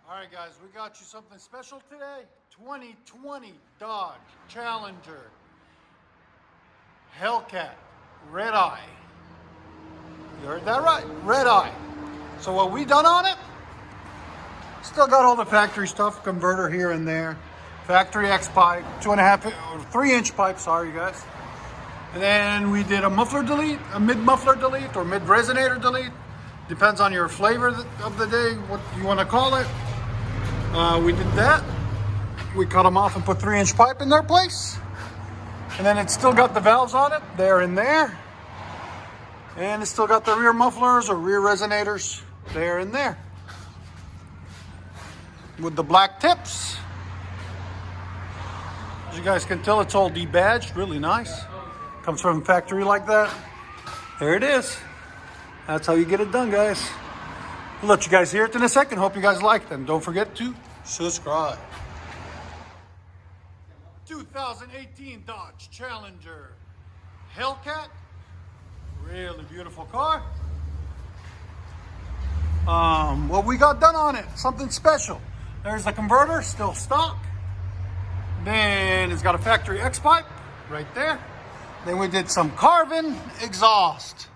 All right, guys, we got you something special today. 2020 Dodge Challenger HELLCAT Red Eye. You heard that right, Red Eye. So what we done on it, still got all the factory stuff, converter here and there, factory X pipe, 2.5 or 3-inch pipe, sorry guys. And then we did a muffler delete, a mid muffler delete or mid resonator delete. Depends on your flavor of the day, what you want to call it. We did that. We cut them off and put 3-inch pipe in their place. And then it's still got the valves on it, there and there. And it's still got the rear mufflers or rear resonators, there and there. With the black tips. As you guys can tell, it's all debadged, really nice. Comes from factory like that. There it is. That's how you get it done, guys. We'll let you guys hear it in a second. Hope you guys like them. Don't forget to subscribe. 2018 Dodge Challenger HELLCAT. Really beautiful car. What we got done on it, something special. There's the converter, still stock. Then it's got a factory X pipe right there. Then we did some CARVEN exhaust.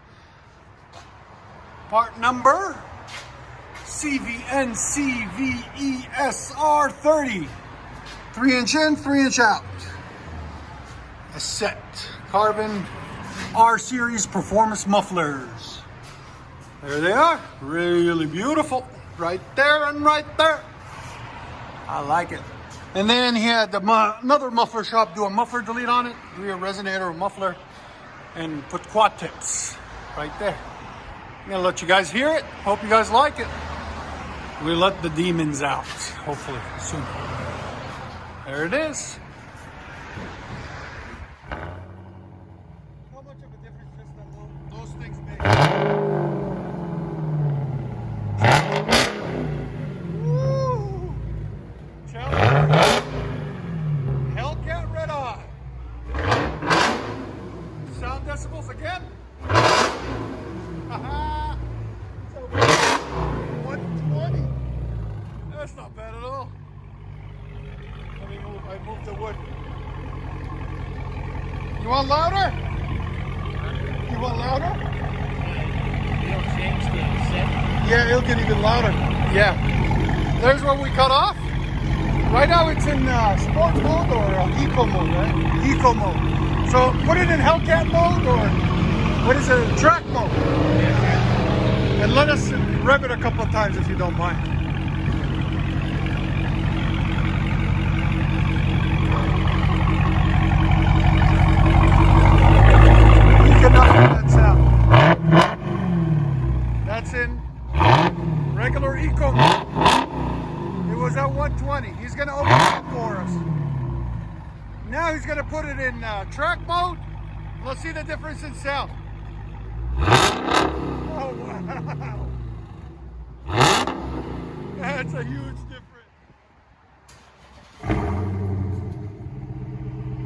Part number CVNCVESR30. 3-inch in, 3-inch out. A set. CARVEN R Series performance mufflers. There they are. Really beautiful. Right there and right there. I like it. And then he had another muffler shop do a muffler delete on it. Rear resonator muffler. And put quad tips right there. I'm gonna let you guys hear it. Hope you guys like it. We let the demons out, hopefully soon. There it is. How much of a difference does those things make? Woo! Challenger HELLCAT Red Eye. Sound decibels again? Haha! 120. That's not bad at all. Let me move. I moved the wood. You want louder? You want louder? It'll change the set. Yeah, it'll get even louder. Yeah. There's what we cut off. Right now it's in sports mode or eco mode, right? Eco mode. So put it in HELLCAT mode or what is it? Track mode. And let us rev it a couple of times if you don't mind. You cannot hear that sound. That's in regular eco mode. It was at 120. He's going to open it up for us. Now he's going to put it in track mode. Let's see the difference in sound. Oh, wow. That's a huge difference.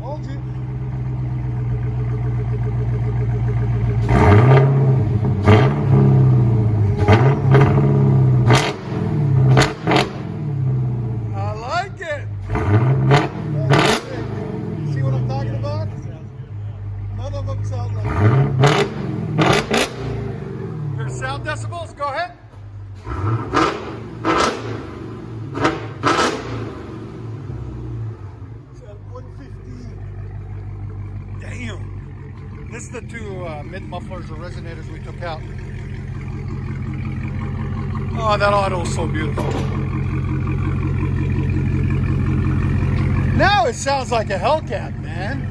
Hold you. I like it. You see what I'm talking about? None of them sound like it. Your sound decibels, go ahead. It's at 115. Damn. This is the two mid mufflers or resonators we took out. Oh, that auto is so beautiful. Now it sounds like a HELLCAT, man.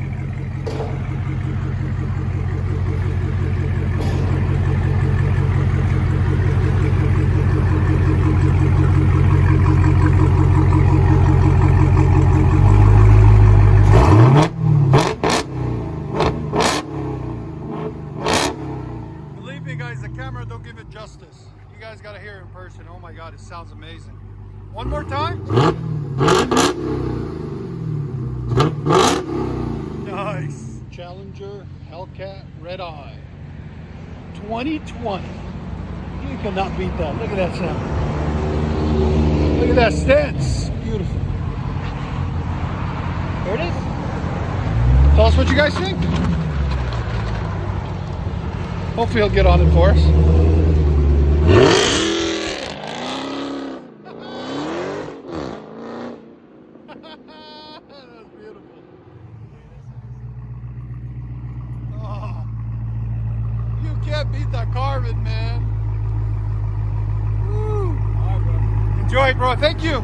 Believe me, guys, the camera don't give it justice. You guys got to hear it in person. Oh my God, it sounds amazing. One more time. Nice. Challenger HELLCAT Red Eye 2020. You cannot beat that. Look at that sound. Look at that stance. Beautiful. There it is. Tell us what you guys think. Hopefully he'll get on it for us. That's beautiful. Oh, you can't beat that CARVEN, man. Woo. All right, bro. Enjoy, bro. Thank you.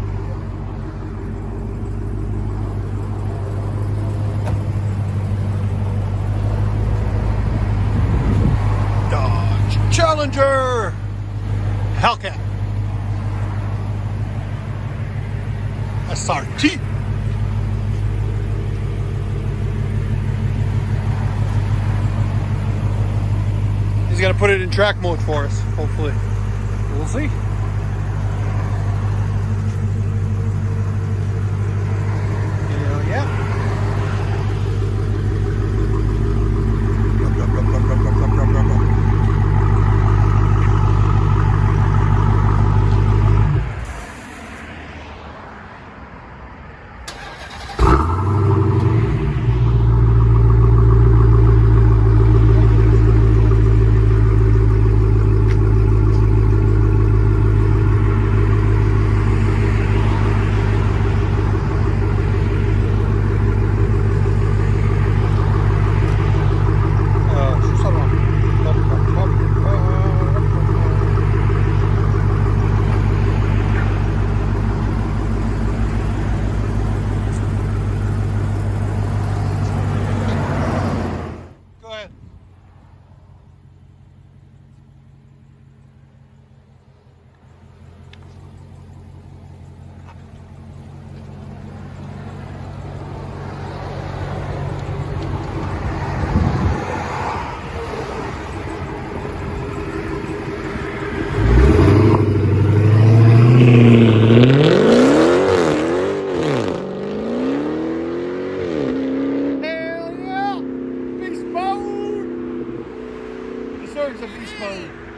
Dodge Challenger Hellcat SRT. He's gonna put it in track mode for us, hopefully. We'll see. Hell yeah. Beast mode.